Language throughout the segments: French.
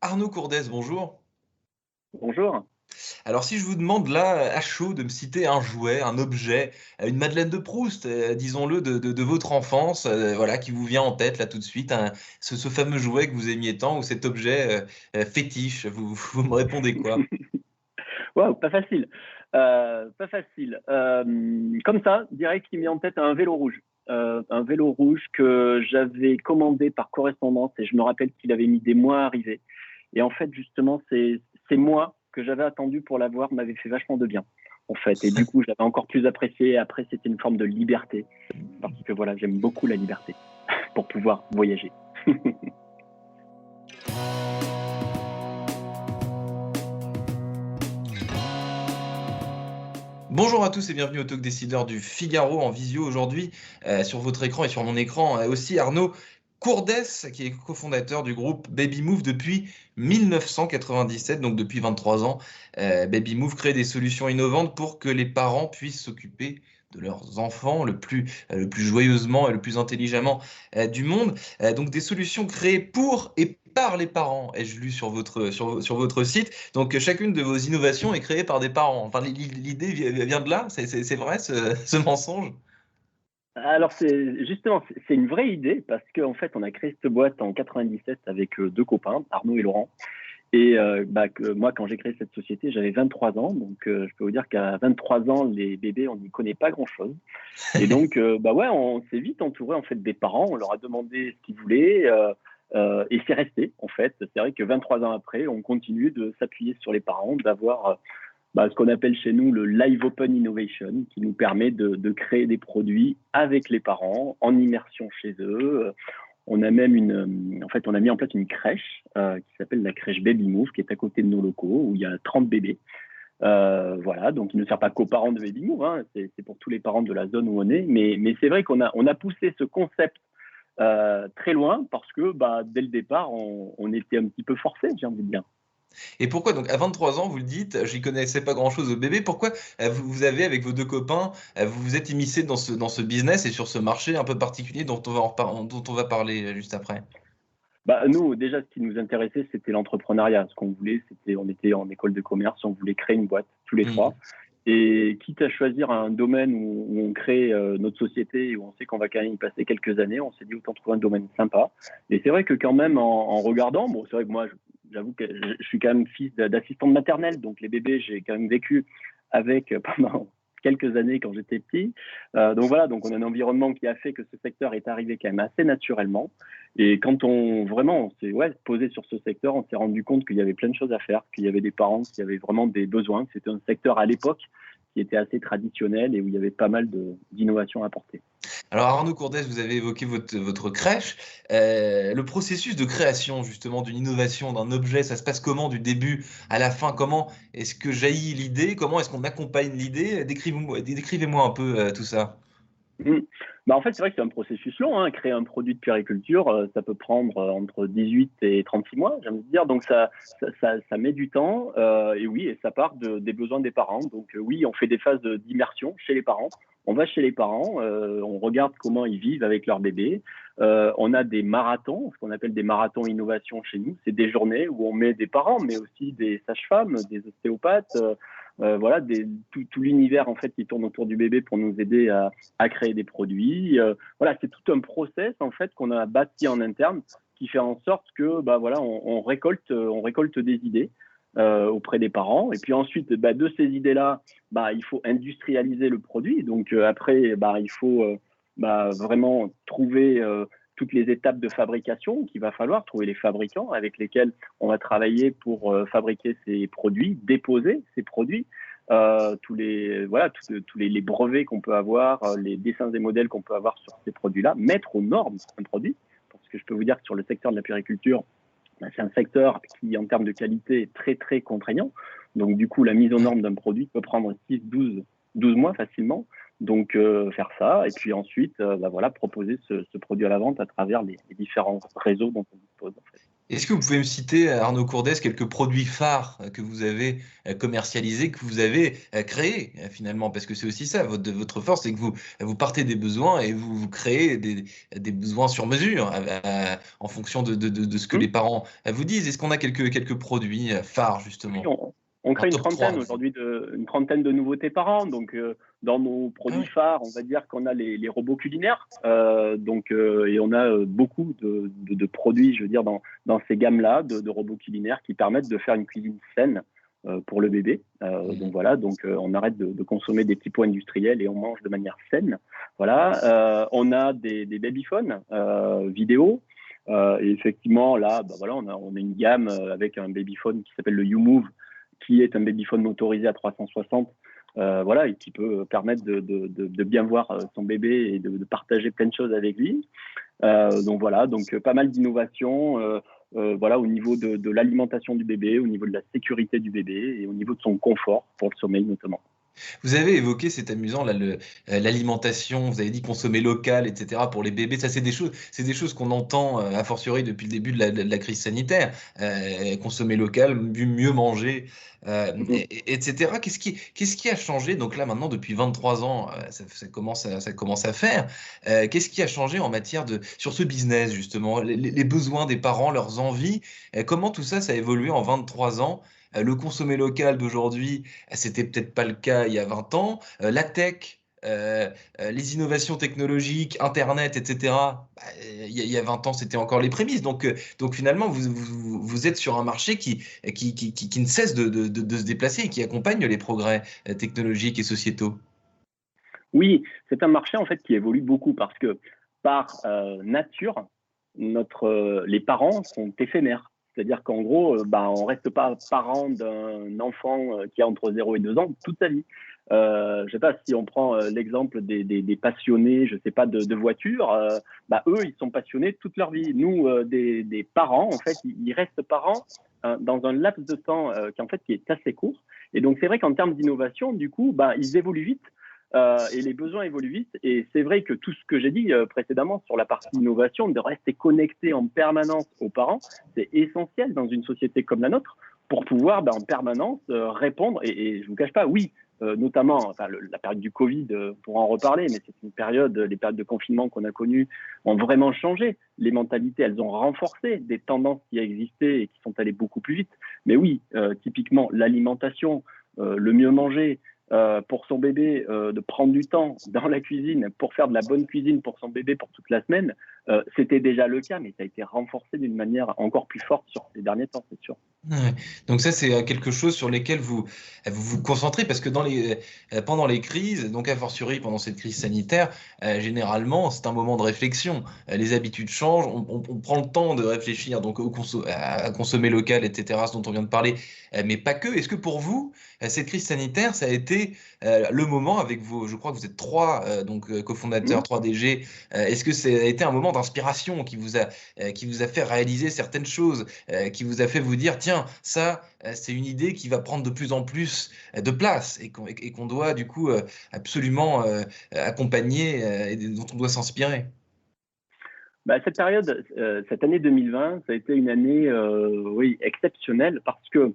Arnaud Courdès, bonjour. Bonjour. Alors si je vous demande là, à chaud, de me citer un jouet, un objet, une Madeleine de Proust, disons-le, de votre enfance, voilà, qui vous vient en tête là tout de suite, ce fameux jouet que vous aimiez tant ou cet objet fétiche, vous me répondez quoi? Waouh, pas facile. Pas facile. Comme ça, direct, il me met en tête un vélo rouge. Un vélo rouge que j'avais commandé par correspondance et je me rappelle qu'il avait mis des mois à arriver. Et en fait, justement, ces mois que j'avais attendu pour l'avoir m'avaient fait vachement de bien, en fait. Et du coup, j'avais encore plus apprécié. Après, c'était une forme de liberté parce que voilà, j'aime beaucoup la liberté pour pouvoir voyager. Bonjour à tous et bienvenue au Talk Décideur du Figaro en visio aujourd'hui sur votre écran et sur mon écran aussi Arnaud Courdès qui est cofondateur du groupe Baby Move depuis 1997, donc depuis 23 ans. Baby Move crée des solutions innovantes pour que les parents puissent s'occuper de leurs enfants le plus joyeusement et le plus intelligemment du monde. Donc des solutions créées pour et par les parents, ai-je lu sur votre site. Donc, chacune de vos innovations est créée par des parents. Enfin, l'idée vient de là? C'est vrai, ce mensonge? Alors c'est justement c'est une vraie idée parce qu'en fait on a créé cette boîte en 97 avec deux copains, Arnaud et Laurent. Et que moi quand j'ai créé cette société j'avais 23 ans, donc je peux vous dire qu'à 23 ans les bébés on n'y connaît pas grand-chose. Et donc ouais, on s'est vite entouré en fait des parents, on leur a demandé ce qu'ils voulaient et c'est resté en fait. C'est vrai que 23 ans après on continue de s'appuyer sur les parents, d'avoir ce qu'on appelle chez nous le Live Open Innovation, qui nous permet de créer des produits avec les parents, en immersion chez eux. On a même en fait, on a mis en place une crèche qui s'appelle la crèche Baby Move, qui est à côté de nos locaux, où il y a 30 bébés. Voilà, donc il ne sert pas qu'aux parents de Baby Move, hein, c'est pour tous les parents de la zone où on est. Mais c'est vrai on a poussé ce concept très loin parce que dès le départ, on était un petit peu forcé, j'ai envie de dire. Et pourquoi, donc, à 23 ans, vous le dites, j'y connaissais pas grand-chose au bébé, pourquoi vous avez, avec vos deux copains, vous vous êtes immiscé dans ce business et sur ce marché un peu particulier dont on va parler juste après? Nous, déjà, ce qui nous intéressait, c'était l'entrepreneuriat. Ce qu'on voulait, on était en école de commerce, on voulait créer une boîte tous les Hmm. trois. Et quitte à choisir un domaine où on crée notre société et où on sait qu'on va quand même y passer quelques années, on s'est dit autant trouver un domaine sympa. Et c'est vrai que quand même, en regardant, bon, c'est vrai que moi, j'avoue que je suis quand même fils d'assistante maternelle, donc les bébés, j'ai quand même vécu avec pendant quelques années quand j'étais petit. Donc voilà, donc on a un environnement qui a fait que ce secteur est arrivé quand même assez naturellement. Et quand on s'est posé sur ce secteur, on s'est rendu compte qu'il y avait plein de choses à faire, qu'il y avait des parents qui avaient vraiment des besoins, que c'était un secteur à l'époque qui était assez traditionnel et où il y avait pas mal d'innovations à apporter. Alors Arnaud Courdès, vous avez évoqué votre crèche. Le processus de création justement d'une innovation, d'un objet, ça se passe comment du début à la fin? Comment est-ce que jaillit l'idée? Comment est-ce qu'on accompagne l'idée? Décrivez-moi un peu tout ça. Mmh. En fait, c'est vrai que c'est un processus long, hein. Créer un produit de puériculture, ça peut prendre entre 18 et 36 mois, j'ai envie de dire. Donc ça met du temps, et oui, et ça part des besoins des parents. Donc oui, on fait des phases d'immersion chez les parents. On va chez les parents, on regarde comment ils vivent avec leur bébé. On a des marathons, ce qu'on appelle des marathons innovation chez nous. C'est des journées où on met des parents, mais aussi des sages-femmes, des ostéopathes, voilà, tout l'univers en fait qui tourne autour du bébé pour nous aider à créer des produits. Voilà, c'est tout un process en fait qu'on a bâti en interne qui fait en sorte que voilà, on récolte des idées auprès des parents. Et puis ensuite, de ces idées-là, il faut industrialiser le produit. Donc après, il faut vraiment trouver toutes les étapes de fabrication qu'il va falloir, trouver les fabricants avec lesquels on va travailler pour fabriquer ces produits, déposer ces produits. Tous les brevets qu'on peut avoir, les dessins et modèles qu'on peut avoir sur ces produits-là, mettre aux normes un produit. Parce que je peux vous dire que sur le secteur de la puériculture, c'est un secteur qui, en termes de qualité, est très, très contraignant. Donc, du coup, la mise aux normes d'un produit peut prendre 6, 12 mois facilement. Donc, faire ça. Et puis ensuite, voilà, proposer ce produit à la vente à travers les différents réseaux dont on dispose. En fait. Est-ce que vous pouvez me citer, Arnaud Courdès, quelques produits phares que vous avez commercialisés, que vous avez créés finalement? Parce que c'est aussi ça, votre force, c'est que vous partez des besoins et vous créez des besoins sur mesure en fonction de ce que Hmm. les parents vous disent. Est-ce qu'on a quelques produits phares Oui, justement? on Un crée une top 3 trentaine disons. aujourd'hui, une trentaine de nouveautés par an. Donc, dans nos Ah produits ouais. phares, on va dire qu'on a les robots culinaires. Et on a beaucoup de produits, je veux dire, dans ces gammes-là, de robots culinaires qui permettent de faire une cuisine saine pour le bébé. Donc Mhm. voilà, donc on arrête de consommer des petits pots industriels et on mange de manière saine. Voilà, on a des babyphones vidéo. Et effectivement, là, bah voilà, on a une gamme avec un babyphone qui s'appelle le YouMove, qui est un babyphone motorisé à 360, voilà, et qui peut permettre de bien voir son bébé et de partager plein de choses avec lui. Donc voilà, donc pas mal d'innovations, voilà, au niveau de l'alimentation du bébé, au niveau de la sécurité du bébé et au niveau de son confort pour le sommeil notamment. Vous avez évoqué, c'est amusant, là, l'alimentation, vous avez dit consommer local, etc. pour les bébés. Ça, c'est des choses qu'on entend a fortiori depuis le début de la crise sanitaire. Consommer local, mieux manger, Mhm. etc. Qu'est-ce qui a changé? Donc là, maintenant, depuis 23 ans, ça commence à faire. Qu'est-ce qui a changé en matière sur ce business, justement, les besoins des parents, leurs envies? Comment tout ça, ça a évolué en 23 ans? Le consommer local d'aujourd'hui, c'était peut-être pas le cas il y a 20 ans. La tech, les innovations technologiques, Internet, etc. Il y a 20 ans, c'était encore les prémices. Donc finalement, vous êtes sur un marché qui ne cesse de se déplacer et qui accompagne les progrès technologiques et sociétaux. Oui, c'est un marché en fait qui évolue beaucoup parce que par nature, les parents sont éphémères. C'est-à-dire qu'en gros, bah, on reste pas parent d'un enfant qui a entre 0 et 2 ans toute sa vie. Je sais pas si on prend l'exemple des passionnés, je sais pas, de voitures, bah, eux, ils sont passionnés toute leur vie. Nous, des parents, en fait, ils restent parents dans un laps de temps qui est assez court. Et donc, c'est vrai qu'en termes d'innovation, du coup, bah, ils évoluent vite et les besoins évoluent vite. Et c'est vrai que tout ce que j'ai dit précédemment sur la partie innovation, de rester connecté en permanence aux parents, c'est essentiel dans une société comme la nôtre pour pouvoir en permanence répondre. Et je ne vous cache pas, oui, notamment enfin, la période du Covid, pour en reparler, mais c'est une période, les périodes de confinement qu'on a connues ont vraiment changé. Les mentalités, elles ont renforcé des tendances qui existaient et qui sont allées beaucoup plus vite. Mais oui, typiquement, l'alimentation, le mieux manger, pour son bébé, de prendre du temps dans la cuisine pour faire de la bonne cuisine pour son bébé pour toute la semaine, c'était déjà le cas, mais ça a été renforcé d'une manière encore plus forte sur ces derniers temps, c'est sûr. Ouais. Donc ça, c'est quelque chose sur lesquels vous concentrez parce que pendant les crises, donc a fortiori pendant cette crise sanitaire, généralement, c'est un moment de réflexion. Les habitudes changent, on prend le temps de réfléchir donc à consommer local, etc., ce dont on vient de parler, mais pas que. Est-ce que pour vous, cette crise sanitaire, ça a été le moment avec vos, je crois que vous êtes trois cofondateurs, Mmh. 3 DG, est-ce que ça a été un moment d'inspiration qui vous a fait réaliser certaines choses? Qui vous a fait vous dire, tiens, ça, c'est une idée qui va prendre de plus en plus de place et qu'on doit du coup absolument accompagner et dont on doit s'inspirer. Bah, cette période, cette année 2020, ça a été une année, oui, exceptionnelle parce que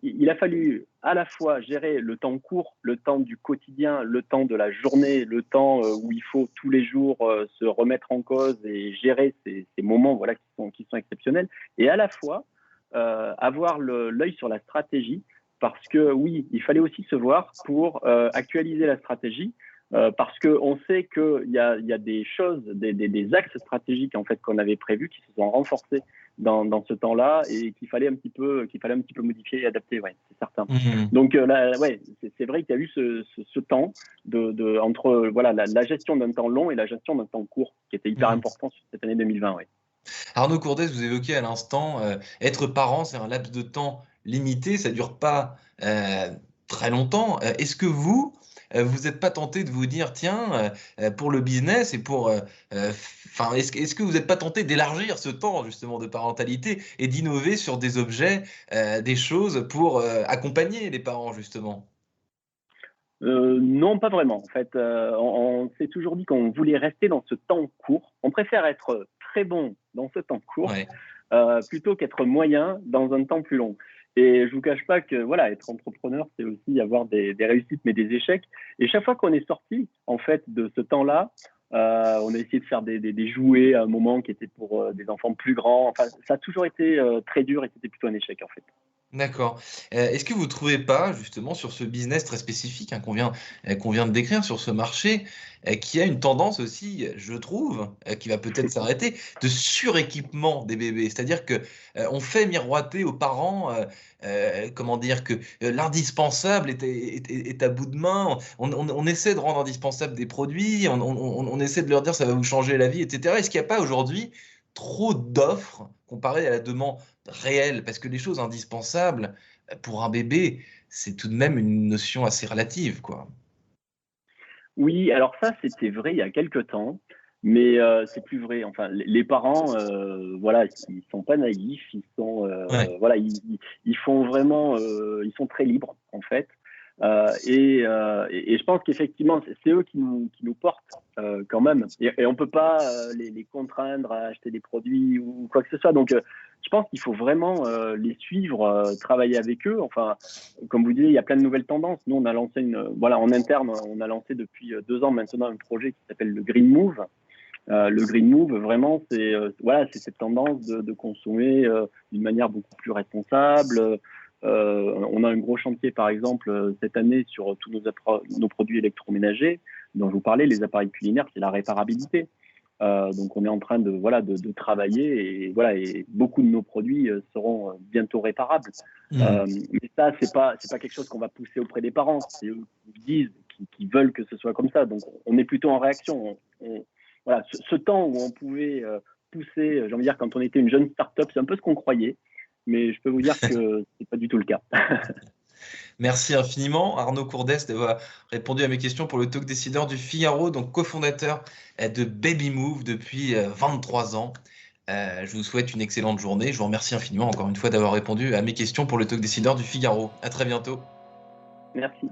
il a fallu à la fois gérer le temps court, le temps du quotidien, le temps de la journée, le temps où il faut tous les jours se remettre en cause et gérer ces moments voilà, qui sont exceptionnels, et à la fois avoir l'œil sur la stratégie, parce que oui, il fallait aussi se voir pour actualiser la stratégie, parce qu'on sait qu'il y a des choses, des axes stratégiques en fait qu'on avait prévus qui se sont renforcés dans ce temps-là et qu'il fallait un petit peu modifier et adapter, ouais, c'est certain. Mhm. Donc là, ouais, c'est vrai qu'il y a eu ce temps entre voilà la gestion d'un temps long et la gestion d'un temps court qui était hyper Mhm. important sur cette année 2020, ouais. Arnaud Courdès, vous évoquiez à l'instant, être parent, c'est un laps de temps limité, ça dure pas très longtemps. Est-ce que vous n'êtes pas tenté de vous dire, tiens, pour le business et enfin, est-ce que vous n'êtes pas tenté d'élargir ce temps justement de parentalité et d'innover sur des objets, des choses pour accompagner les parents justement? Non, pas vraiment. En fait, on s'est toujours dit qu'on voulait rester dans ce temps court. On préfère être très bon dans ce temps court Ouais. plutôt qu'être moyen dans un temps plus long. Et je vous cache pas que voilà, être entrepreneur, c'est aussi avoir des réussites mais des échecs. Et chaque fois qu'on est sorti en fait de ce temps-là, on a essayé de faire des jouets à un moment qui étaient pour des enfants plus grands. Enfin, ça a toujours été très dur et c'était plutôt un échec en fait. D'accord. Est-ce que vous ne trouvez pas, justement, sur ce business très spécifique, hein, qu'on vient de décrire, sur ce marché, qui a une tendance aussi, je trouve, qui va peut-être s'arrêter, de suréquipement des bébés? C'est-à-dire que on fait miroiter aux parents, comment dire, que l'indispensable est à bout de main. On essaie de rendre indispensable des produits, on essaie de leur dire ça va vous changer la vie, etc. Est-ce qu'il n'y a pas aujourd'hui trop d'offres comparé à la demande réelle? Parce que les choses indispensables pour un bébé, c'est tout de même une notion assez relative, quoi. Oui, alors ça, c'était vrai il y a quelque temps, mais c'est plus vrai. Enfin, les parents, voilà, ils sont pas naïfs, ils sont, Ouais. voilà, ils font vraiment, ils sont très libres en fait. Et je pense qu'effectivement, c'est eux qui nous portent quand même. Et on peut pas les contraindre à acheter des produits ou quoi que ce soit. Donc, je pense qu'il faut vraiment les suivre, travailler avec eux. Enfin, comme vous disiez, il y a plein de nouvelles tendances. Nous, on a lancé voilà, en interne, on a lancé depuis 2 ans maintenant un projet qui s'appelle le Green Move. Le Green Move, vraiment, c'est voilà, c'est cette tendance de consommer d'une manière beaucoup plus responsable. On a un gros chantier, par exemple, cette année sur tous nos produits électroménagers dont je vous parlais, les appareils culinaires, c'est la réparabilité. Donc on est en train de voilà de travailler et voilà et beaucoup de nos produits seront bientôt réparables. Hmm. Mais ça c'est pas quelque chose qu'on va pousser auprès des parents. C'est eux qui disent qui veulent que ce soit comme ça. Donc on est plutôt en réaction. Voilà ce temps où on pouvait pousser, j'ai envie de dire quand on était une jeune start-up, c'est un peu ce qu'on croyait. Mais je peux vous dire que c'est pas du tout le cas. Merci infiniment, Arnaud Courdès, d'avoir répondu à mes questions pour le Talk Décideur du Figaro, donc cofondateur de Baby Move depuis 23 ans. Je vous souhaite une excellente journée. Je vous remercie infiniment encore une fois d'avoir répondu à mes questions pour le Talk Décideur du Figaro. À très bientôt. Merci.